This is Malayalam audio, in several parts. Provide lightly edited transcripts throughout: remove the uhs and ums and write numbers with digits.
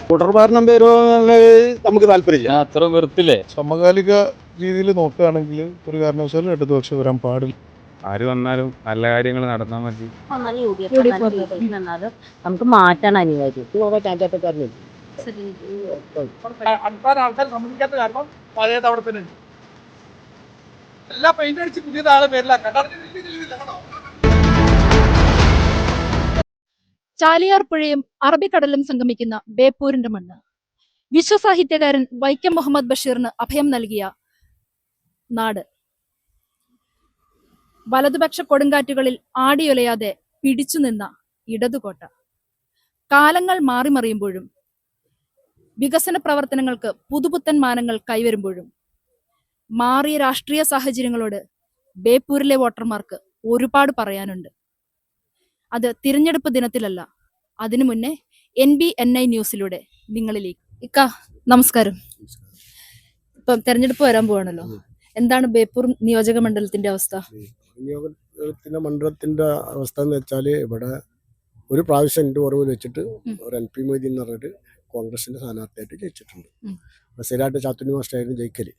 തുടർ ഭരണം വരുമോ നമുക്ക് താല്പര്യമില്ല. അത്ര വെറുത്തില്ലേ? സമകാലിക രീതിയിൽ നോക്കുകയാണെങ്കിൽ ഒരു കാരണവശാലും ഇടതുപക്ഷം വരാൻ പാടില്ല. ആര് വന്നാലും നല്ല കാര്യങ്ങൾ നടന്നാൽ മതി. നമുക്ക് മാറ്റാൻ അനിവാര്യം. ആൾക്കാർ സമ്മതിക്കാത്ത കാരണം പഴയ തവണ തന്നെ എല്ലാ പെയിന്റ് അടിച്ച് പുതിയ ആളെ പേരിലാക്കാം. ചാലിയാർ പുഴയും അറബിക്കടലും സംഗമിക്കുന്ന ബേപ്പൂരിന്റെ മണ്ണ്. വിശ്വസാഹിത്യകാരൻ വൈക്കം മുഹമ്മദ് ബഷീറിന് അഭയം നൽകിയ നാട്. വലതുപക്ഷ കൊടുങ്കാറ്റുകളിൽ ആടിയൊലയാതെ പിടിച്ചുനിന്ന ഇടതുകോട്ട. കാലങ്ങൾ മാറിമറിയുമ്പോഴും വികസന പ്രവർത്തനങ്ങൾക്ക് പുതുപുത്തൻ മാനങ്ങൾ കൈവരുമ്പോഴും മാറിയ രാഷ്ട്രീയ സാഹചര്യങ്ങളോട് ബേപ്പൂരിലെ വോട്ടർമാർക്ക് ഒരുപാട് പറയാനുണ്ട്. അത് തിരഞ്ഞെടുപ്പ് ദിനത്തിലല്ല, അതിനു മുന്നേ NBNI ന്യൂസിലൂടെ നിങ്ങളിലേക്ക്. ഇക്ക നമസ്കാരം. ഇപ്പം തെരഞ്ഞെടുപ്പ് വരാൻ പോവാണല്ലോ, എന്താണ് ബേപ്പൂർ നിയോജക മണ്ഡലത്തിന്റെ അവസ്ഥ? മണ്ഡലത്തിന്റെ അവസ്ഥ എന്ന് വെച്ചാൽ ഇവിടെ ഒരു പ്രാവശ്യം എൻ്റെ ഓർമ്മയിൽ വെച്ചിട്ട് ഒരു NP മൊയ്തീൻ എന്ന് പറഞ്ഞിട്ട് കോൺഗ്രസിന്റെ സ്ഥാനാർത്ഥിയായിട്ട് ജയിച്ചിട്ടുണ്ട്. സ്ഥിരമായിട്ട് ചാത്തുണ്ണി മാസ്റ്ററായിരുന്നു ജയിക്കല്.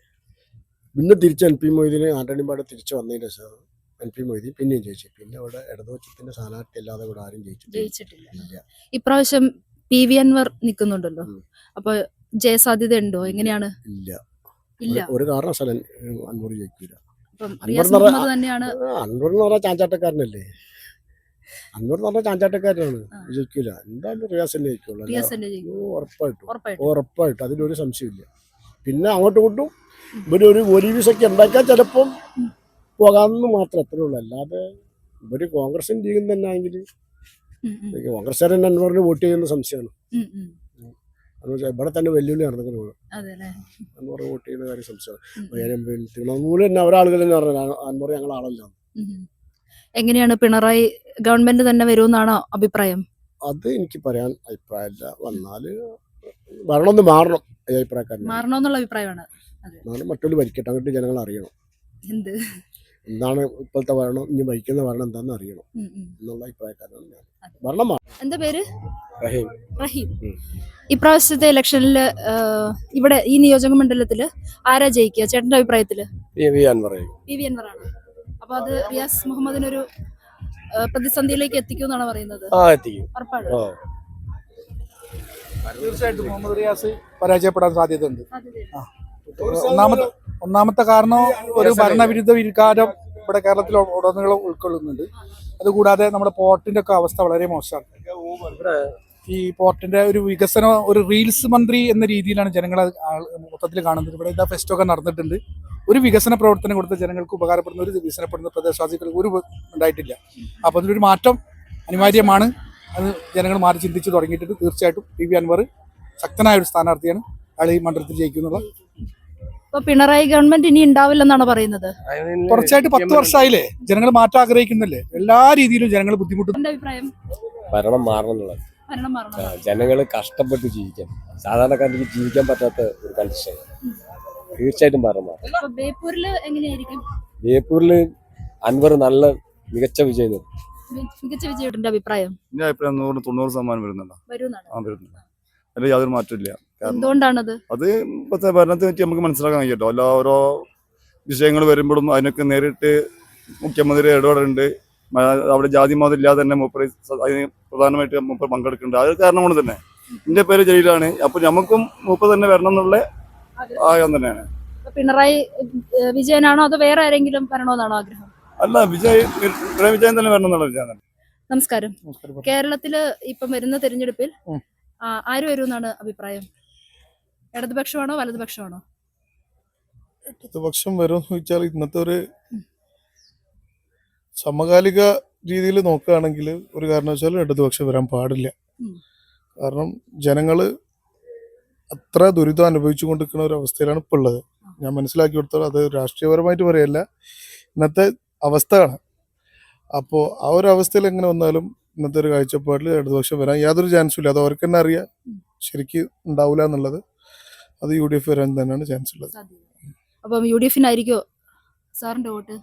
പിന്നെ തിരിച്ച് NP മൊയ്തീന് ആന്റണിപ്പാട് തിരിച്ചു വന്നതിന് ശേഷം NP മൊയ്തീൻ പിന്നെയും ജയിച്ചു. പിന്നെ ഇവിടെ ഇടതുപക്ഷത്തിന്റെ സ്ഥാനാർത്ഥി അല്ലാതെ ഇവിടെ ആരും ജയിച്ചിട്ടില്ല. ഇപ്രാവശ്യം PV അൻവർ നിൽക്കുന്നുണ്ടല്ലോ, അപ്പൊ ജയസാധ്യത ഉണ്ടോ? എങ്ങനെയാണ്? ഇല്ല, ഒരു കാരണവശാലും അൻവർ ജയിക്കില്ല. അൻവർ എന്ന് പറഞ്ഞാൽ ചാഞ്ചാട്ടക്കാരനല്ലേ. അൻവർ എന്ന് പറഞ്ഞാൽ ചാഞ്ചാട്ടക്കാരനാണ്, ജയിക്കില്ല. എന്തായാലും റിയാസ് തന്നെ ജയിക്കുള്ളൂ, ഉറപ്പായിട്ടും അതിലൊരു സംശയമില്ല. പിന്നെ അങ്ങോട്ടും ഇങ്ങോട്ടും ഇവര് ഒരു ഒലിവിസൊക്കെ ഉണ്ടാക്കാൻ ചിലപ്പം പോകാമെന്ന് മാത്രം, അത്രേ ഉള്ളൂ. അല്ലാതെ ഇവര് കോൺഗ്രസും ലീഗും തന്നെ ആണെങ്കിൽ കോൺഗ്രസ്സുകാർ തന്നെ അൻവറിന് വോട്ട് ചെയ്യുന്ന സംശയമാണ്. ഇവിടെ തന്നെ വെല്ലുവിളി നടന്നിട്ടുണ്ട്, അൻവർ വോട്ട് ചെയ്യുന്ന കാര്യം സംശയമാണ്. തൃണമൂല് തന്നെ ഒരാളുകൾ തന്നെ പറഞ്ഞു അൻവർ ഞങ്ങളാളല്ല. എങ്ങനെയാണ്, പിണറായി ഗവൺമെന്റ് തന്നെ വരുമെന്നാണോ അഭിപ്രായം? അത് എനിക്ക് പറയാൻ അഭിപ്രായമില്ല. വന്നാല് വരണമെന്ന് മാറണം, അഭിപ്രായക്കാരൻ മാറണമെന്നുള്ള അഭിപ്രായമാണ്. മറ്റുള്ള ഭരിക്കട്ടെ, അങ്ങോട്ട് ജനങ്ങൾ അറിയണം എന്താണ് ഇപ്പോഴത്തെ ഭരണം, ഇനി ഭരിക്കുന്ന ഭരണം എന്താണെന്ന് അറിയണം എന്നുള്ള അഭിപ്രായക്കാരാണ് ഞാൻ. ഭരണം എന്താ പേര്? റഹീം. ഇപ്രാവശ്യത്തെ ഇലക്ഷനിൽ ഇവിടെ ഈ നിയോജക മണ്ഡലത്തില് ആരാ ജയിക്കുക ചേട്ടന്റെ അഭിപ്രായത്തില്? PV അൻവർ ആണ്. അപ്പൊ അത് റിയാസ് മുഹമ്മദിനൊരു പ്രതിസന്ധിയിലേക്ക് എത്തിക്കുമെന്നാണ് പറയുന്നത്. ഉറപ്പാണ്. തീർച്ചയായിട്ടും മുഹമ്മദ് റിയാസ് പരാജയപ്പെടാൻ സാധ്യതയുണ്ട്. ഒന്നാമത്തെ കാരണം ഒരു ഭരണവിരുദ്ധ വികാരം ഇവിടെ കേരളത്തിൽ ഉടനീളം ഉൾക്കൊള്ളുന്നുണ്ട്. അതുകൂടാതെ നമ്മുടെ പോർട്ടിന്റെ ഒക്കെ അവസ്ഥ വളരെ മോശമാണ്. ഈ പോർട്ടിന്റെ ഒരു വികസനം, ഒരു റീൽസ് മന്ത്രി എന്ന രീതിയിലാണ് ജനങ്ങളെ മൊത്തത്തിൽ കാണുന്നത്. ഇവിടെ ഇതാ ഫെസ്റ്റൊക്കെ നടന്നിട്ടുണ്ട്. ഒരു വികസന പ്രവർത്തനം കൊടുത്ത ജനങ്ങൾക്ക് ഉപകാരപ്പെടുന്ന, ഒരു വികസനപ്പെടുന്ന പ്രദേശവാസികൾക്ക് ഒരു ഉണ്ടായിട്ടില്ല. അപ്പോൾ അതിലൊരു മാറ്റം അനിവാര്യമാണ്. അത് ജനങ്ങൾ മാറി ചിന്തിച്ച് തുടങ്ങിയിട്ടുണ്ട്. തീർച്ചയായിട്ടും PV അൻവർ ശക്തനായ ഒരു സ്ഥാനാർത്ഥിയാണ്. അയാൾ ഈ മണ്ഡലത്തിൽ ജയിക്കുന്നുള്ള. പിണറായി ഗവൺമെന്റ് ഇനി ഉണ്ടാവില്ലെന്നാണ് പറയുന്നത്. തുടർച്ചയായിട്ട് 10 വർഷമായില്ലേ, ജനങ്ങൾ മാറ്റം ആഗ്രഹിക്കുന്നില്ലേ. എല്ലാ രീതിയിലും ജനങ്ങൾ ബുദ്ധിമുട്ടും. ഭരണം മാറണം എന്നുള്ളത്. ജനങ്ങൾ കഷ്ടപ്പെട്ട് ജീവിക്കാൻ, സാധാരണക്കാർക്ക് ജീവിക്കാൻ പറ്റാത്ത ഒരു കണ്ടീഷൻ. തീർച്ചയായിട്ടും ഭരണം മാറണം. ബേപ്പൂരിൽ അൻവർ നല്ല മികച്ച വിജയം. അഭിപ്രായം 100-90% വരുന്നുണ്ട്. അതിൽ യാതൊരു മാറ്റമില്ല. എന്തുകൊണ്ടാണത്? അത് ഇപ്പോഴത്തെ ഭരണത്തെ പറ്റി നമുക്ക് മനസ്സിലാക്കാൻ കഴിയട്ടോ. എല്ലാ ഓരോ വിഷയങ്ങൾ വരുമ്പോഴും അതിനൊക്കെ നേരിട്ട് മുഖ്യമന്ത്രി ഇടപെടുന്നുണ്ട്. അവിടെ ജാതി മതം ഇല്ലാതെ തന്നെ മൂപ്പര് അതിന് പ്രധാനമായിട്ട് മൂപ്പർ പങ്കെടുക്കുന്നുണ്ട്. അത് കാരണം കൊണ്ട് തന്നെ എന്റെ പേര് ജയിലാണ്. അപ്പൊ നമുക്കും മൂപ്പർ തന്നെ വരണം എന്നുള്ള ആഗ്രഹം തന്നെയാണ്. പിണറായി വിജയനാണോ അതോ വേറെ ആരെങ്കിലും വരണമെന്നാണോ ആഗ്രഹം? അല്ല, പിണറായി വിജയൻ തന്നെ വരണം എന്നുള്ള. നമസ്കാരം. കേരളത്തില് ഇപ്പം വരുന്ന തെരഞ്ഞെടുപ്പിൽ ആര് വരുമെന്നാണ് അഭിപ്രായം? ഇടതുപക്ഷമാണോ വലതുപക്ഷമാണോ? ഇടതുപക്ഷം വരുമെന്ന് ചോദിച്ചാൽ ഇന്നത്തെ ഒരു സമകാലിക രീതിയിൽ നോക്കുകയാണെങ്കിൽ ഒരു കാരണവശാലും ഇടതുപക്ഷം വരാൻ പാടില്ല. കാരണം ജനങ്ങള് അത്ര ദുരിതം അനുഭവിച്ചു കൊണ്ടിരിക്കുന്ന ഒരു അവസ്ഥയിലാണ് ഇപ്പോൾ ഉള്ളത്. ഞാൻ മനസ്സിലാക്കി കൊടുത്തോളം, അത് രാഷ്ട്രീയപരമായിട്ട് പറയല്ല, ഇന്നത്തെ അവസ്ഥയാണ്. അപ്പോൾ ആ ഒരു അവസ്ഥയിൽ എങ്ങനെ വന്നാലും ഇന്നത്തെ ഒരു കാഴ്ചപ്പാടിൽ ഇടതുപക്ഷം വരാൻ യാതൊരു ചാൻസും ഇല്ല. അത് അവർക്ക് തന്നെ അറിയാം ശരിക്ക് ഉണ്ടാവില്ല എന്നുള്ളത്. അത് UDF വരാൻ തന്നെയാണ് ചാൻസ് ഉള്ളത്. അപ്പം UDF-നായിരിക്കോ സാറിന്റെ വോട്ട്?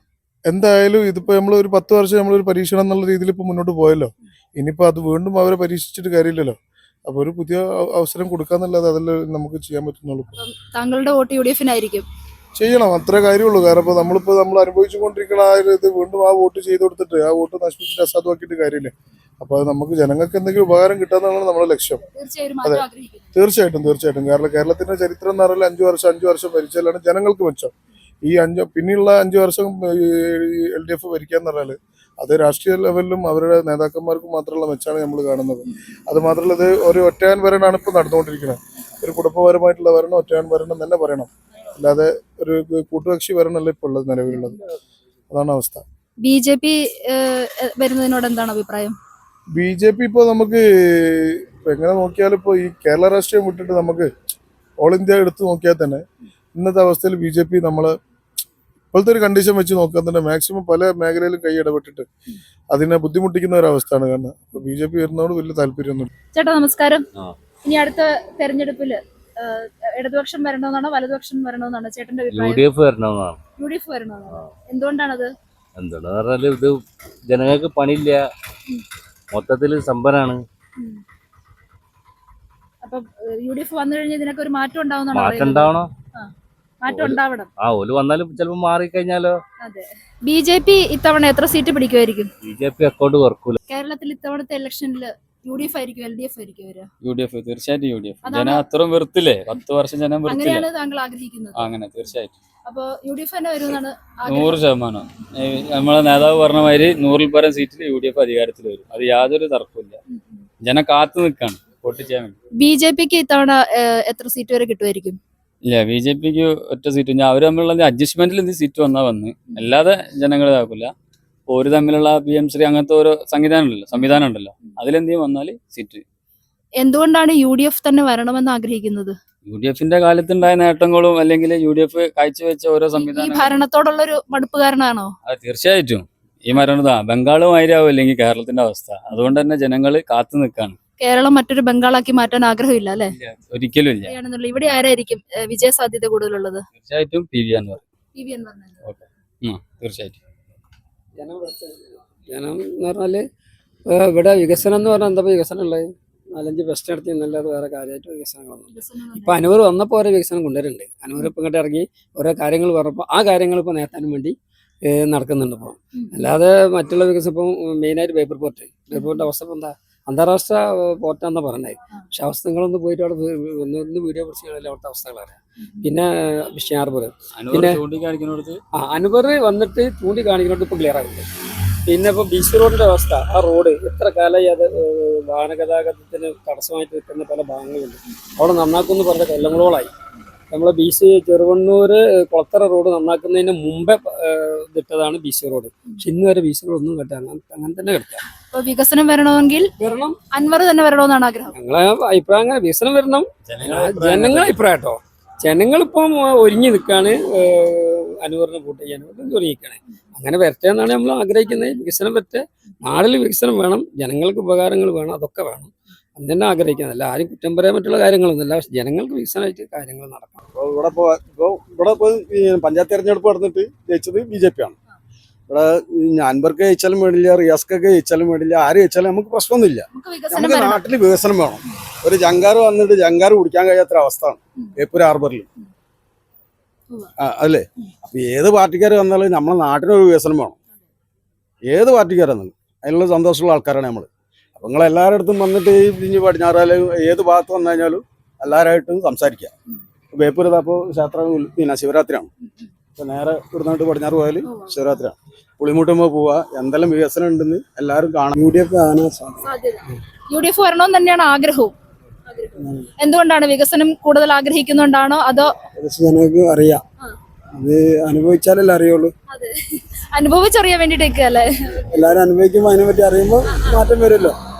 എന്തായാലും ഇതിപ്പോ നമ്മൾ ഒരു 10 വർഷം നമ്മളൊരു പരീക്ഷണം എന്നുള്ള രീതിയിൽ ഇപ്പൊ മുന്നോട്ട് പോയല്ലോ. ഇനിയിപ്പോൾ അത് വീണ്ടും അവരെ പരീക്ഷിച്ചിട്ട് കാര്യമില്ലല്ലോ. അപ്പോൾ ഒരു പുതിയ അവസരം കൊടുക്കാന്നല്ലാതെ അതല്ലേ നമുക്ക് ചെയ്യാൻ പറ്റുന്നുള്ളൂ. താങ്കളുടെ വോട്ട് UDF-നായിരിക്കും. ചെയ്യണം, അത്രേ കാര്യമുള്ളൂ. കാരണം ഇപ്പോൾ നമ്മൾ അനുഭവിച്ചു കൊണ്ടിരിക്കുന്ന ആ ഒരു ഇത് വീണ്ടും ആ വോട്ട് ചെയ്ത് കൊടുത്തിട്ട് ആ വോട്ട് നശിപ്പിച്ചിട്ട് അസാധുവാക്കിയിട്ട് കാര്യമില്ല. അപ്പോൾ അത് നമുക്ക് ജനങ്ങൾക്ക് എന്തെങ്കിലും ഉപകാരം കിട്ടാന്നാണ് നമ്മുടെ ലക്ഷ്യം. തീർച്ചയായും മാറ്റം ആഗ്രഹിക്കുന്നു. തീർച്ചയായിട്ടും. കാരണം കേരളത്തിന്റെ ചരിത്രം എന്ന് പറഞ്ഞാൽ 5 വർഷം ഭരിച്ചാലാണ് ജനങ്ങൾക്ക് മെച്ചം. ഈ പിന്നെയുള്ള 5 വർഷം LDF ഭരിക്കാന്ന് പറഞ്ഞാൽ അത് രാഷ്ട്രീയ ലെവലിലും അവരുടെ നേതാക്കന്മാർക്കും മാത്രമുള്ള മെച്ചാണ് നമ്മൾ കാണുന്നത്. അത് മാത്രമല്ല, ഇത് ഒരു ഒറ്റയാൻ ഭരണമാണ് ഇപ്പോൾ നടന്നുകൊണ്ടിരിക്കുന്നത്. ഒരു കുടുംബപരമായിട്ടുള്ള ഭരണം, ഒറ്റയാൻ ഭരണം തന്നെ പറയണം. അല്ലാതെ ഒരു കൂട്ടുകക്ഷി ഭരണമല്ല ഇപ്പോൾ ഉള്ളത്, നിലവിലുള്ളത്. അതാണ് അവസ്ഥ. BJP വരുന്നതിനോട് എന്താണ് അഭിപ്രായം? BJP ഇപ്പോൾ നമുക്ക് എങ്ങനെ നോക്കിയാലും ഇപ്പോൾ ഈ കേരള രാഷ്ട്രീയം വിട്ടിട്ട് നമുക്ക് ഓൾ ഇന്ത്യ എടുത്ത് നോക്കിയാൽ തന്നെ ഇന്നത്തെ അവസ്ഥയിൽ BJP നമ്മളെ ഇപ്പോഴത്തെ ഒരു കണ്ടീഷൻ വെച്ച് നോക്കാൻ തന്നെ മാക്സിമം പല മേഖലയിലും കൈ ഇടപെട്ടിട്ട് അതിനെ ബുദ്ധിമുട്ടിക്കുന്ന ഒരു അവസ്ഥയാണ്. കാരണം BJP വരുന്നതോട് വലിയ താല്പര്യമൊന്നുമില്ല. ചേട്ടാ നമസ്കാരം. ഇനി അടുത്ത തെരഞ്ഞെടുപ്പില് ഇടതുപക്ഷം വരണമെന്നാണോ വലതുപക്ഷം വരണമെന്നാണോ ചേട്ടന്റെ അഭിപ്രായം? UDF വരണമെന്നാണ്. UDF വരണമെന്നാണോ? എന്തുകൊണ്ടാണത്? എന്താണെന്ന് പറഞ്ഞാല് ഇത് ജനങ്ങൾക്ക് പണിയില്ല, മൊത്തത്തിൽ സമ്പന്നാണ്. അപ്പൊ UDF വന്നു കഴിഞ്ഞാൽ ഇതിനൊക്കെ ഒരു മാറ്റം ഉണ്ടാവുന്നതാണോ? മാറ്റം ഉണ്ടാവണോ? മാറ്റം ഉണ്ടാവണം. ഓല് വന്നാലും ചിലപ്പോ മാറിക്കഴിഞ്ഞാലോ. അതെ. BJP ഇത്തവണ എത്ര സീറ്റ് പിടിക്കുമായിരിക്കും? BJP അക്കൗണ്ട് കുറക്കൂല. കേരളത്തിൽ ഇത്തവണത്തെ ഇലക്ഷനിൽ UDF ആയിരിക്കും LDF ആയിരിക്കും വരിക? UDF, തീർച്ചയായിട്ടും UDF. ജനം അത്രയും വെറുത്തില്ലേ, 10 വർഷം ജനം വെറുത്തില്ലേ. അങ്ങനെയാണ് താങ്കൾ ആഗ്രഹിക്കുന്നത്? അങ്ങനെ തീർച്ചയായിട്ടും. അപ്പൊ UDF തന്നെ വരുമെന്നാണ് 100%. നമ്മളെ നേതാവ് പറഞ്ഞ മാതിരി 100-ൽ-പരം സീറ്റിൽ UDF അധികാരത്തിൽ വരും. അത് യാതൊരു തർക്കമില്ല. ജനം കാത്തു നിൽക്കാണ് വോട്ട് ചെയ്യാൻ വേണ്ടി. BJPക്ക് ഇത്തവണ എത്ര സീറ്റ് വരെ കിട്ടുമായിരിക്കും? ഇല്ല, BJPക്ക് ഒറ്റ സീറ്റ്. അവർ തമ്മിലുള്ള അഡ്ജസ്റ്റ്മെന്റിൽ എന്ത് സീറ്റ് വന്നാൽ അല്ലാതെ ജനങ്ങൾ ഇതാക്കില്ല. ഒരു തമ്മിലുള്ള PM-ശ്രീ അങ്ങനത്തെ ഓരോ സംവിധാനം ഉണ്ടല്ലോ, അതിലെന്തെങ്കിലും വന്നാൽ സീറ്റ്. എന്തുകൊണ്ടാണ് UDF തന്നെ വരണമെന്ന് ആഗ്രഹിക്കുന്നത്? UDF-ന്റെ കാലത്തുണ്ടായ നേട്ടങ്ങളും അല്ലെങ്കിൽ UDF കാഴ്ചവെച്ച ഓരോ ഈ സംവിധാനം ഭരണത്തോടുള്ള ഒരു മടുപ്പ് കാരണമാണോ? അത് തീർച്ചയായിട്ടും. ഈ മരണതാ ബംഗാളുമായിരിക്കും അല്ലെങ്കിൽ കേരളത്തിന്റെ അവസ്ഥ. അതുകൊണ്ട് തന്നെ ജനങ്ങൾ കാത്തു നിൽക്കാണ്. കേരളം മറ്റൊരു ബംഗാളാക്കി മാറ്റാൻ ആഗ്രഹമില്ല അല്ലെ? ഒരിക്കലും ഇല്ല. ഇവിടെ ആരായിരിക്കും വിജയ സാധ്യത കൂടുതലുള്ളത്? തീർച്ചയായിട്ടും PV Anwar. തീർച്ചയായിട്ടും. ജനം എന്ന് പറഞ്ഞാല് ഇവിടെ വികസനം എന്ന് പറഞ്ഞാൽ എന്താ വികസനം ഉള്ളത്? 4-5 ബസ് നടത്തി എന്നല്ലാതെ വേറെ കാര്യമായിട്ട് വികസനങ്ങളൊന്നും. ഇപ്പൊ അൻവർ വന്നപ്പോൾ ഓരോ വികസനം കൊണ്ടുവരുന്നുണ്ട്. അൻവർ ഇപ്പം ഇങ്ങോട്ട് ഇറങ്ങി ഓരോ കാര്യങ്ങൾ പറഞ്ഞപ്പോൾ ആ കാര്യങ്ങൾ ഇപ്പോൾ നേടാനും വേണ്ടി നടക്കുന്നുണ്ട്. ഇപ്പോൾ അല്ലാതെ മറ്റുള്ള വികസനം ഇപ്പം മെയിനായിട്ട് പേപ്പർ പോർട്ടിന്റെ അവസ്ഥ ഇപ്പം എന്താ, അന്താരാഷ്ട്ര പോർട്ടാന്നാ പറഞ്ഞത്. പക്ഷെ അവസ്ഥകളൊന്ന് പോയിട്ട് അവിടെ ഒന്ന് വീഡിയോ പിടിച്ച് കഴിഞ്ഞാൽ അവിടുത്തെ അവസ്ഥകൾ അറിയാം. പിന്നെ വിഷയ ഹാർബർ പിന്നെ അൻവർ വന്നിട്ട് ചൂണ്ടിക്കാണിക്കുന്നോട്ട് ഇപ്പൊ ക്ലിയർ ആകുന്നുണ്ട്. പിന്നെ ഇപ്പൊ BC റോഡിന്റെ അവസ്ഥ, ആ റോഡ് എത്ര കാലമായി അത് വാഹനഗതാഗതത്തിന് തടസ്സമായിട്ട് നിൽക്കുന്ന പല ഭാഗങ്ങളുണ്ട്. അവിടെ നന്നാക്കുമെന്ന് പറഞ്ഞ കൊല്ലങ്ങളോളായി. നമ്മളെ BC ചെറുവണ്ണൂർ കൊളത്തറ റോഡ് നന്നാക്കുന്നതിന് മുമ്പേ ഇതിട്ടതാണ് BC റോഡ്. പക്ഷെ ഇന്ന് വരെ BC റോഡ് ഒന്നും കിട്ടാൻ അങ്ങനെ തന്നെ കിട്ടാം. വികസനം വരണമെങ്കിൽ അൻവർ തന്നെ വരണമെന്നാണ് ആഗ്രഹം. ഞങ്ങളെ അഭിപ്രായം അങ്ങനെ വികസനം വരണം. ജനങ്ങളെ അഭിപ്രായം കേട്ടോ. ജനങ്ങളിപ്പം ഒരുങ്ങി നിൽക്കാണ് അൻവറിനെ വോട്ട് ചെയ്യാൻ ഒരുങ്ങി നിൽക്കുകയാണ്. അങ്ങനെ വരട്ടെ എന്നാണ് നമ്മൾ ആഗ്രഹിക്കുന്നത്. വികസനം വരട്ടെ, നാടിൽ വികസനം വേണം, ജനങ്ങൾക്ക് ഉപകാരങ്ങൾ വേണം, അതൊക്കെ വേണം. തന്നെ ആഗ്രഹിക്കുന്നതല്ല, ആരും കുറ്റം പറയാൻ മറ്റുള്ള കാര്യങ്ങളൊന്നുമില്ല. പക്ഷെ ജനങ്ങൾക്ക് വികസനമായിട്ട് കാര്യങ്ങൾ നടക്കണം. ഇവിടെ പഞ്ചായത്ത് തെരഞ്ഞെടുപ്പ് നടന്നിട്ട് ജയിച്ചത് BJP ആണ്. ഇവിടെ അൻവർക്ക് ജയിച്ചാലും വേണ്ടില്ല, റിയാസ്ക്കൊക്കെ ജയിച്ചാലും വേണ്ടില്ല, ആര് ജയിച്ചാലും നമുക്ക് പ്രശ്നമൊന്നുമില്ല. നമുക്ക് നാട്ടിൽ വികസനം വേണം. ഒരു ജങ്കാറ് വന്നിട്ട് ജങ്കാറ് കുടിക്കാൻ കഴിയാത്ത അവസ്ഥയാണ് ബേപ്പൂർ ഹാർബറിൽ, അല്ലേ? അപ്പൊ ഏത് പാർട്ടിക്കാർ വന്നാലും നമ്മളെ നാട്ടിനൊരു വികസനം വേണം. ഏത് പാർട്ടിക്കാർ വന്നാലും അതിനുള്ള സന്തോഷമുള്ള ആൾക്കാരാണ് നമ്മൾ. അപ്പൊ നിങ്ങൾ എല്ലാവരുടെ അടുത്തും വന്നിട്ട് ഇനി പടിഞ്ഞാറാലും ഏത് ഭാഗത്ത് വന്നു കഴിഞ്ഞാലും എല്ലാവരായിട്ടും സംസാരിക്കുക. ബേപ്പൂർ അപ്പോൾ ക്ഷേത്രം പിന്നെ ശിവരാത്രിയാണ്. ഇപ്പൊ നേരെ ഇവിടുന്നിട്ട് പടിഞ്ഞാറ് പോയാൽ ശിവരാത്രിയാണ്. പുളിമുട്ടുമ്പോൾ പോവുക, എന്തെല്ലാം വികസനം ഉണ്ടെന്ന് എല്ലാവരും കാണാം. UDF വരണമെന്ന് തന്നെയാണ് ആഗ്രഹവും. എന്തുകൊണ്ടാണ് വികസനം കൂടുതൽ ആഗ്രഹിക്കുന്നുണ്ടാണോ അതോ ജനങ്ങൾക്ക് അറിയാം, അത് അനുഭവിച്ചാലല്ലേ അറിയുള്ളൂ. അനുഭവിച്ചറിയാൻ വേണ്ടിട്ടേക്ക് അല്ലേ? എല്ലാരും അനുഭവിക്കുമ്പോ അതിനെ പറ്റി അറിയുമ്പോ മാറ്റം വരുമല്ലോ.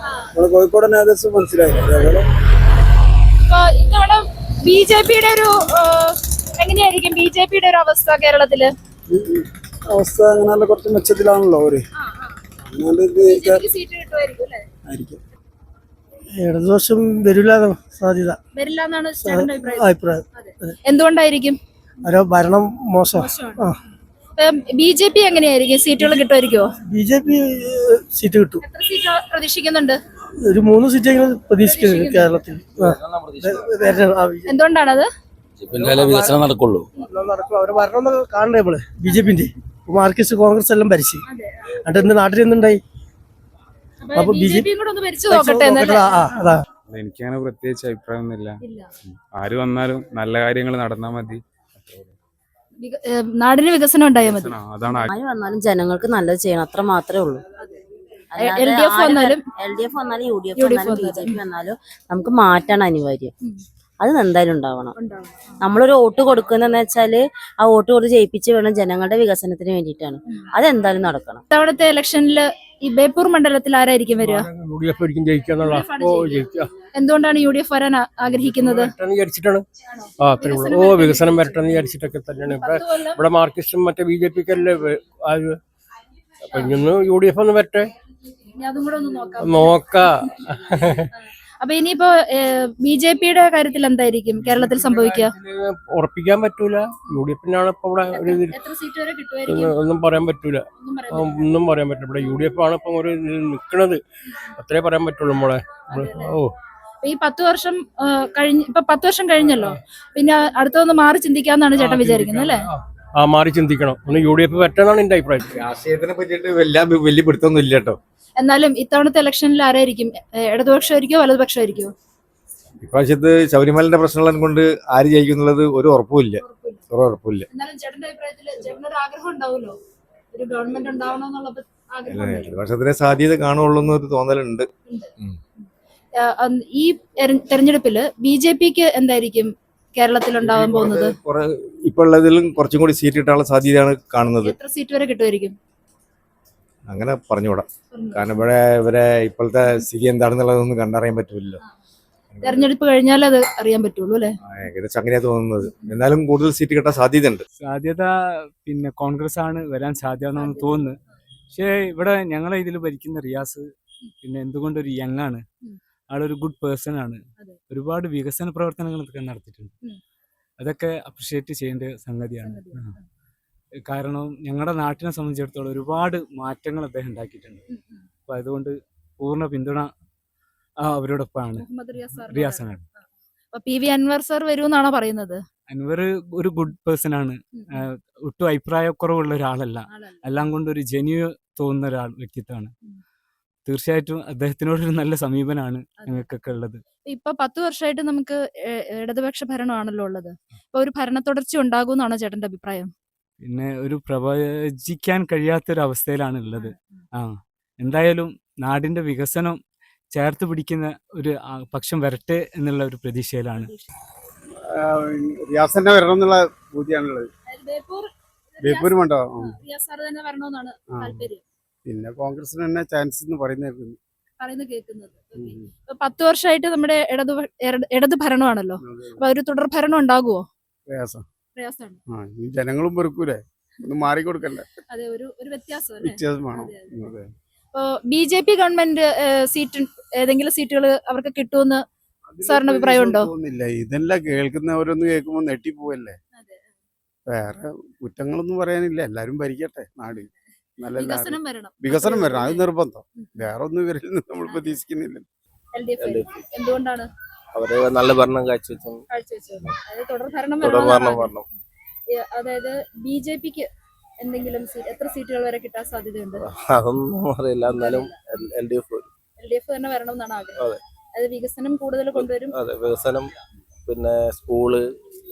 നമ്മള് കോഴിക്കോട് ഏകദേശം മനസ്സിലായി. അതേപോലെ ഇത്തവണ BJPയുടെ ഒരു എങ്ങനെയായിരിക്കും BJPയുടെ ഒരു അവസ്ഥ കേരളത്തില്? അവസ്ഥ അങ്ങനെയുള്ള കുറച്ച് മെച്ചത്തിലാണല്ലോ അവര്. ആയിരിക്കും. ഇടതുവർഷം വരില്ല സാധ്യത വരില്ല എന്നാണ് ചേട്ടന്റെ അഭിപ്രായം. എന്തുകൊണ്ടായിരിക്കും? ഭരണം മോശം. BJP എങ്ങനെയായിരിക്കും? സീറ്റുകൾ കിട്ടുമായിരിക്കുമോ? BJP സീറ്റ് കിട്ടും. എത്ര സീറ്റ് പ്രതീക്ഷിക്കുന്നുണ്ട്? ഒരു 3 സീറ്റെങ്കിലും പ്രതീക്ഷിക്കുന്നത് കേരളത്തിൽ. എന്തുകൊണ്ടാണത്? വികസനം നടക്കുള്ളൂ. നടക്കും. അവരെ ഭരണം കാണണ്ടേ നമ്മള് BJPന്റെ മാർക്സിസ്റ്റ് കോൺഗ്രസ് എല്ലാം ഭരിച്ചു. എന്നിട്ട് എന്ത് നാട്ടിൽ എന്തുണ്ടായി? അപ്പൊ BJP കൂടെ ഒന്ന് ഭരിച്ചു നോക്കട്ടെ എന്നല്ലേ? അതാ എനിക്കങ്ങനെ പ്രത്യേകിച്ച് അഭിപ്രായമൊന്നുമില്ല. ആര് വന്നാലും നല്ല കാര്യങ്ങൾ നടന്നാൽ മതി. നാടിന് വികസനം ഉണ്ടായാൽ മതി. അതാണ് ആര് വന്നാലും ജനങ്ങൾക്ക് നല്ലത് ചെയ്യണം, അത്ര മാത്രമേ ഉള്ളൂ. LDF വന്നാലും LDF വന്നാലും UDF വന്നാലും BJP വന്നാലും നമുക്ക് മാറ്റാണ് അനിവാര്യം. അത് എന്തായാലും ഉണ്ടാവണം. നമ്മളൊരു വോട്ട് കൊടുക്കുന്നതെന്ന് വെച്ചാല് ആ വോട്ട് കൊടുത്ത് ജയിപ്പിച്ച് വേണം ജനങ്ങളുടെ വികസനത്തിന് വേണ്ടിയിട്ടാണ്. അതെന്തായാലും നടക്കണം. ഇത്തവണത്തെ ഇലക്ഷനില് ഈ ബേപ്പൂർ മണ്ഡലത്തിൽ ആരായിരിക്കും വരിക? എന്തുകൊണ്ടാണ് UDF വരാൻ ആഗ്രഹിക്കുന്നത്? വികസനം വരട്ടെന്ന് വിചാരിച്ചിട്ടൊക്കെ തന്നെയാണ്. ഇവിടെ മാർക്സിസ്റ്റും മറ്റേ BJPക്കല്ലേ UDF ഒന്ന് വരട്ടെ അതും കൂടെ ഒന്ന് നോക്കാം. അപ്പൊ ഇനിയിപ്പോ BJPയുടെ കാര്യത്തിൽ എന്തായിരിക്കും കേരളത്തിൽ സംഭവിക്കുക? ഉറപ്പിക്കാൻ പറ്റൂല. UDFനാണ് ഇപ്പൊ ഇവിടെ ഒരു എത്ര സീറ്റ് വരെ കിട്ടുമായിരിക്കും? ഒന്നും പറയാൻ പറ്റൂല. ഒന്നും പറയാൻ പറ്റില്ല. ഇവിടെ UDF ആണ് ഇപ്പൊ ഒരു നിക്കണത്. അത്രേ പറയാൻ പറ്റുള്ളൂ നമ്മളെ. ഈ 10 വർഷം ഇപ്പൊ 10 വർഷം കഴിഞ്ഞല്ലോ, പിന്നെ അടുത്തൊന്ന് മാറി ചിന്തിക്കാന്നാണ് ചേട്ടൻ വിചാരിക്കുന്നത് അല്ലേ? മാറി ചിന്തിക്കണം. ഒന്ന് UDF പറ്റാന്നാണ് എന്റെ അഭിപ്രായം. രാഷ്ട്രീയത്തിനെ പറ്റിയിട്ട് വലിയ പിടുത്തൊന്നും ഇല്ല കേട്ടോ. എന്നാലും ഇത്തവണത്തെ ഇലക്ഷനിൽ ആരായിരിക്കും? ഇടതുപക്ഷമായിരിക്കോ വലതുപക്ഷമായിരിക്കോ? ഇപ്രാവശ്യത്ത് ശബരിമലന്റെ പ്രശ്നങ്ങളും കൊണ്ട് ആര് ജയിക്കുന്നുള്ളത് ഒരു ഉറപ്പുമില്ല. എന്നാലും ചേട്ടന്റെ അഭിപ്രായത്തിൽ ചേട്ടനൊരു ആഗ്രഹം ഉണ്ടാവുമല്ലോ, ഒരു ഗവൺമെന്റ് ഉണ്ടാവണമെന്നുള്ള ആഗ്രഹം? ഇടതുപക്ഷത്തിന് സാധ്യത കാണുള്ളൂ എന്നൊരു തോന്നലുണ്ട്. ഈ തെരഞ്ഞെടുപ്പില് BJPക്ക് എന്തായിരിക്കും കേരളത്തിൽ ഉണ്ടാവാൻ പോകുന്നത്? ഇപ്പൊ ഉള്ളതിലും കുറച്ചും കൂടി സീറ്റ് കിട്ടാനുള്ള സാധ്യതയാണ് കാണുന്നത്. എത്ര സീറ്റ് വരെ കിട്ടുമായിരിക്കും? അങ്ങനെ പറഞ്ഞുകൂടാ. കാരണം ഇവരെ ഇപ്പോഴത്തെ സ്ഥിതി എന്താണെന്നുള്ളതൊന്നും കണ്ടറിയാൻ പറ്റില്ലല്ലോ. തെരഞ്ഞെടുപ്പ് കഴിഞ്ഞാൽ അത് അറിയാൻ പറ്റുള്ളൂ അല്ലെ? ഏകദേശം അങ്ങനെയാ തോന്നുന്നത്. എന്നാലും കൂടുതൽ സീറ്റ് കിട്ടാൻ സാധ്യതയുണ്ട്. സാധ്യത പിന്നെ കോൺഗ്രസ് ആണ് വരാൻ സാധ്യത എന്നാണ് തോന്നുന്നത്. പക്ഷേ ഇവിടെ ഞങ്ങളെ ഇതിൽ ഭരിക്കുന്ന റിയാസ് പിന്നെ എന്തുകൊണ്ടൊരു യങ് ആണ്, ആളൊരു ഗുഡ് പേഴ്സൺ ആണ്. ഒരുപാട് വികസന പ്രവർത്തനങ്ങളൊക്കെ നടത്തിയിട്ടുണ്ട്. അതൊക്കെ അപ്രിഷ്യേറ്റ് ചെയ്യേണ്ട സംഗതിയാണ്. കാരണം ഞങ്ങളുടെ നാട്ടിനെ സംബന്ധിച്ചിടത്തോളം ഒരുപാട് മാറ്റങ്ങൾ അദ്ദേഹം ഉണ്ടാക്കിയിട്ടുണ്ട്. അപ്പൊ അതുകൊണ്ട് പൂർണ്ണ പിന്തുണ അവരോടൊപ്പമാണ്. റിയാസാണ്. PV അൻവർ സാർ വരുമെന്നാണോ പറയുന്നത്? അൻവർ ഒരു ഗുഡ് പേഴ്സൺ ആണ്. ഒട്ടും അഭിപ്രായക്കുറവുള്ള ഒരാളല്ല. എല്ലാം കൊണ്ട് ഒരു ജെന്യു തോന്നുന്ന വ്യക്തിത്വമാണ്. തീർച്ചയായിട്ടും അദ്ദേഹത്തിനോടൊരു നല്ല സമീപനമാണ് ഞങ്ങൾക്കൊക്കെ ഉള്ളത്. ഇപ്പൊ 10 വർഷമായിട്ട് നമുക്ക് ഇടതുപക്ഷ ഭരണമാണല്ലോ ഉള്ളത്. ഇപ്പൊ ഒരു ഭരണ തുടർച്ച ഉണ്ടാകുമെന്നാണോ ചേട്ടന്റെ അഭിപ്രായം? പിന്നെ ഒരു പ്രവചിക്കാൻ കഴിയാത്തൊരവസ്ഥയിലാണ് ഉള്ളത്. എന്തായാലും നാടിന്റെ വികസനം ചേർത്ത് പിടിക്കുന്ന ഒരു പക്ഷം വരട്ടെ എന്നുള്ള ഒരു പ്രതീക്ഷയിലാണ്. റിയാസ് തന്നെ വരണം എന്നുള്ള ബുദ്ധിയാണുള്ളത്. ബേപ്പൂർ മണ്ടോ? പിന്നെ കോൺഗ്രസിന് തന്നെ ചാൻസ് എന്ന് പറയുന്നത് കേൾക്കുന്നത്. 10 വർഷമായിട്ട് നമ്മുടെ ഇടത് ഭരണമാണല്ലോ. അപ്പൊ ഒരു തുടർ ഭരണം ഉണ്ടാകുമോ? പ്രയാസമാണ്. പ്രയാസമാണ്. ജനങ്ങളും വെറുക്കൂലേ? ഒന്ന് മാറിക്കൊടുക്കണ്ടേ? അതെ, ഒരു വ്യത്യാസം വേണം. BJP ഗവൺമെന്റ് ഏതെങ്കിലും സീറ്റുകൾ അവർക്ക് കിട്ടുമെന്ന് സാറിന് അഭിപ്രായം ഉണ്ടോ? ഇതെല്ലാം കേൾക്കുന്നവരൊന്ന് കേൾക്കുമ്പോ നെട്ടിപ്പോവല്ലേ. വേറെ കുറ്റങ്ങളൊന്നും പറയാനില്ല. എല്ലാരും ഭരിക്കട്ടെ നാട്. നല്ല വികസനം വരണം. അത് നിർബന്ധം. വേറെ ഒന്നും ഇവരിൽ നിന്ന് നമ്മൾ പ്രതീക്ഷിക്കുന്നില്ല. എന്തുകൊണ്ടാണ്? അവര് നല്ല ഭരണം കാഴ്ചവെച്ചു. തുടർ ഭരണം. അതായത് BJPക്ക് എന്തെങ്കിലും എത്ര സീറ്റുകൾ വരെ കിട്ടാൻ സാധ്യതയുണ്ട്? അതൊന്നും അറിയില്ല. എന്നാലും LDF തന്നെ വരണം എന്നാണ് ആഗ്രഹം. അത് വികസനം കൂടുതൽ കൊണ്ടുവരും. അതെ, വികസനം പിന്നെ സ്കൂള്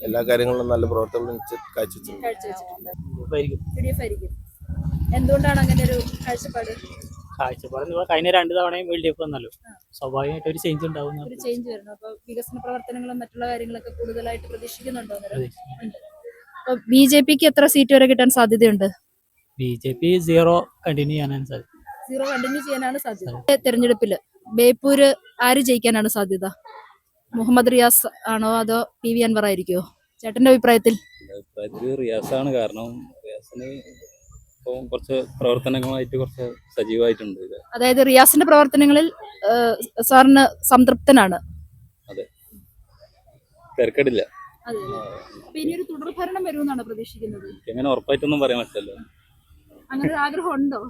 എല്ലാ കാര്യങ്ങളിലും നല്ല പ്രവർത്തനം കാഴ്ചവെച്ചിട്ടുണ്ട്. UDF ആയിരിക്കും. എന്തുകൊണ്ടാണ് അങ്ങനെ ഒരു കാഴ്ചപ്പാട്? കഴിഞ്ഞ 2 തവണയും LDF വന്നല്ലോ, സ്വാഭാവികമായിട്ട് ഒരു ചേഞ്ച് ഉണ്ടാവും. ഒരു ചേഞ്ച് വരണം. അപ്പൊ വികസന പ്രവർത്തനങ്ങളും മറ്റുള്ള കാര്യങ്ങളൊക്കെ കൂടുതലായിട്ട് പ്രതീക്ഷിക്കുന്നുണ്ടോ? അപ്പൊ BJPക്ക് എത്ര സീറ്റ് വരെ കിട്ടാൻ സാധ്യതയുണ്ട്? BJP 0 കണ്ടിന്യൂ ചെയ്യാനാണ് സാധ്യത. 0 കണ്ടിന്യൂ ചെയ്യാനാണ് സാധ്യത. തെരഞ്ഞെടുപ്പില് ബേപ്പൂര് ആര് ജയിക്കാനാണ് സാധ്യത? മുഹമ്മദ് റിയാസ് ആണോ അതോ PV അൻവർ ആയിരിക്കുമോ ചേട്ടന്റെ അഭിപ്രായത്തിൽ? റിയാസാണ്. കാരണം റിയാസിന് കുറച്ച് പ്രവർത്തനങ്ങളായിട്ട് കുറച്ച് സജീവമായിട്ടുണ്ട്. അതായത് റിയാസിന്റെ പ്രവർത്തനങ്ങളിൽ സാറിന് സംതൃപ്തനാണ്? അതെ, തിരക്കടില്ല. അതെ അല്ലേ? അപ്പൊ ഇനി ഒരു തുടർഭരണം വരുമെന്നാണ് പ്രതീക്ഷിക്കുന്നത്. എങ്ങനെ ഉറപ്പായിട്ടൊന്നും പറയാൻ പറ്റില്ലല്ലോ. അങ്ങനെ ഒരു ആഗ്രഹം ഉണ്ടോ?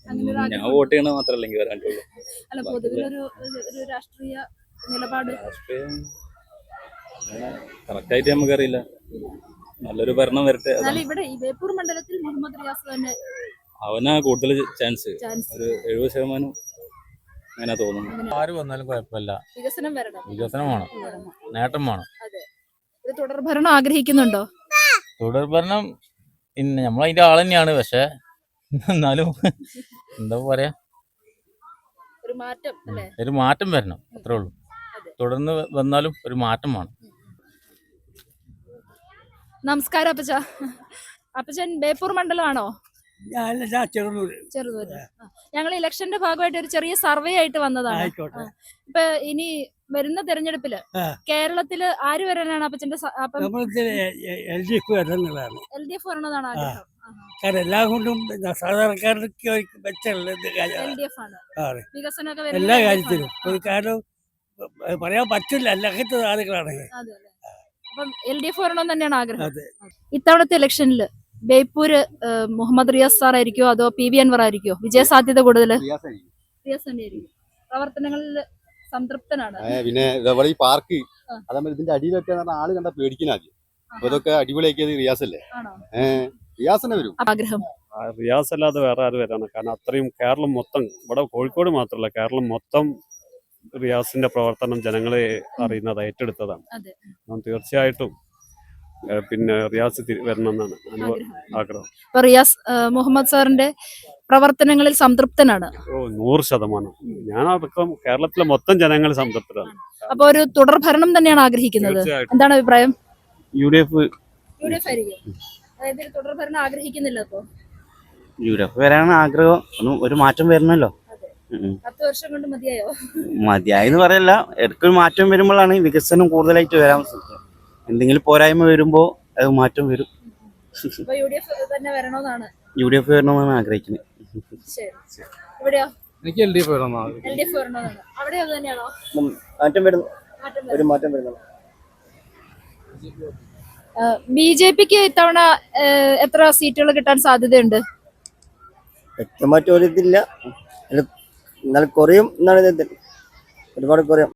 അങ്ങനെ ഒരു ഞാൻ ആഗ്രഹം വോട്ട് ചെയ്യണത് മാത്രമല്ല എനിക്ക് വരാൻ പറ്റുള്ളൂ. അല്ല, പൊതുവിലൊരു ഒരു രാഷ്ട്രീയ നിലപാട് രാഷ്ട്രീയം കറക്റ്റായിട്ട് നമുക്കറിയില്ല. നല്ലൊരു ഭരണം വരട്ടെ. എന്നാലും ഇവിടെ ഈ ബേപ്പൂർ മണ്ഡലത്തിൽ മുഹമ്മദ് റിയാസ് തന്നെ അവനാ കൂടുതൽ ചാൻസ്. ചാൻസ്. ഒരു 70% അങ്ങനെ തോന്നുന്നു. ആര് വന്നാലും കുഴപ്പമില്ല. വികസനം വരണം. വികസനം വേണം, നേട്ടം വേണം. അതെ. ഒരു തുടർഭരണം ആഗ്രഹിക്കുന്നുണ്ടോ? തുടർഭരണം പിന്നെ നമ്മളതിന്റെ ആൾ തന്നെയാണ്. പക്ഷെ എന്നാലും എന്താ പറയാ, ഒരു മാറ്റം അല്ലേ? ഒരു മാറ്റം വരണം, അത്രേ ഉള്ളൂ. തുടർന്ന് വന്നാലും ഒരു മാറ്റം വേണം. നമസ്കാരം അപ്പച്ച. അപ്പച്ചൻ ബേപ്പൂർ മണ്ഡലമാണോ? ചെറുതൂര്. ചെറുതൂര്. ഞങ്ങൾ ഇലക്ഷന്റെ ഭാഗമായിട്ട് ഒരു ചെറിയ സർവേ ആയിട്ട് വന്നതാണ്. ആയിക്കോട്ടെ. ഇപ്പൊ ഇനി വരുന്ന തെരഞ്ഞെടുപ്പില് കേരളത്തില് ആര് വരാനാണ് അപ്പച്ചന്റെ LDF വരണമെന്നുള്ളതാണ്. LDF വരണമെന്നാണ് ആഗ്രഹം. കാരണം എല്ലാം കൊണ്ടും സാധാരണക്കാർക്ക് മെച്ചമുള്ളത് LDF ആണ്. ആണ്. വികസനമൊക്കെ എല്ലാ വരുന്നത് LDF ആണ്. കാര്യത്തിലും ഒരു കാരണം പറയാൻ പറ്റില്ല, അങ്ങനത്തെ ആളുകളാണ്. അതെ അല്ലേ? അപ്പം LDF വരണമെന്ന് തന്നെയാണ് ആഗ്രഹം. അതെ. ഇത്തവണത്തെ ഇലക്ഷനിൽ ബേപ്പൂര് മുഹമ്മദ് റിയാസ് സാർ ആയിരിക്കോ അതോ PV അൻവർ ആയിരിക്കോ വിജയ സാധ്യത കൂടുതൽ? റിയാസ് തന്നെയായിരിക്കും. പ്രവർത്തനങ്ങളിൽ സംതൃപ്തനാണ്. പിന്നെ ഇതേപോലെ ഈ പാർക്ക് അതേപോലെ ഇതിന്റെ അടിയിലൊക്കെ ആള് കണ്ട പേടിക്കുന്ന ആദ്യം. അപ്പൊ ഇതൊക്കെ അടിപൊളിയാക്കിയത് റിയാസല്ലേ? ആണോ? റിയാസ് തന്നെ വരും. ആഗ്രഹം റിയാസ് അല്ലാതെ വേറെ ആര് വരാണ്? കാരണം അത്രയും കേരളം മൊത്തം, ഇവിടെ കോഴിക്കോട് മാത്രമല്ല കേരളം മൊത്തം റിയാസിന്റെ പ്രവർത്തനം ജനങ്ങളെ അറിയുന്നത്, ഏറ്റെടുത്തതാണ്. അതെ. തീർച്ചയായിട്ടും പിന്നെ റിയാസ് വരണമെന്നാണ് ആഗ്രഹം. ഇപ്പൊ റിയാസ് മുഹമ്മദ് സാറിന്റെ പ്രവർത്തനങ്ങളിൽ സംതൃപ്തനാണ്. 100%. ഞാനടക്കം കേരളത്തിലെ മൊത്തം ജനങ്ങൾ സംതൃപ്തരാണ്. അപ്പൊ ഒരു തുടർ ഭരണം തന്നെയാണ് ആഗ്രഹിക്കുന്നത്. തീർച്ചയായിട്ടും. എന്താണ് അഭിപ്രായം? UDF ആയിരിക്കും. അതായത് ഒരു തുടർ ഭരണം ആഗ്രഹിക്കുന്നില്ല. അപ്പൊ UDF വരാനാണ് ആഗ്രഹം. ഒരു മാറ്റം വരണല്ലോ. 10 വർഷം കൊണ്ട് മതിയായോ? മതിയായെന്ന് പറയല്ല, ഇടയ്ക്കൊരു മാറ്റം വരുമ്പോഴാണ് വികസനം കൂടുതലായിട്ട് വരാൻ സാധിക്കുക. എന്തെങ്കിലും പോരായ്മ വരുമ്പോൾ അത് മാറ്റം വരും. അപ്പൊ UDF തന്നെ വരണമെന്നാണ്. UDF വരണമെന്നാണ് ആഗ്രഹിക്കുന്നത്. ശരി. ഇവിടെയോ? എനിക്ക് LDF വരണമെന്നാണ്. LDF വരണമെന്നാണ്. അവിടെ അത് തന്നെയാണോ? മാറ്റം വരുന്നു, മാറ്റം ഒരു മാറ്റം വരുന്നു. BJPക്ക് ഇത്തവണ എത്ര സീറ്റുകൾ കിട്ടാൻ സാധ്യതയുണ്ട്? വ്യക്തമായിട്ട് ഒരു ഇതില്ല, എന്നാൽ കുറയും എന്നാണ് ഒരുപാട് കുറയും.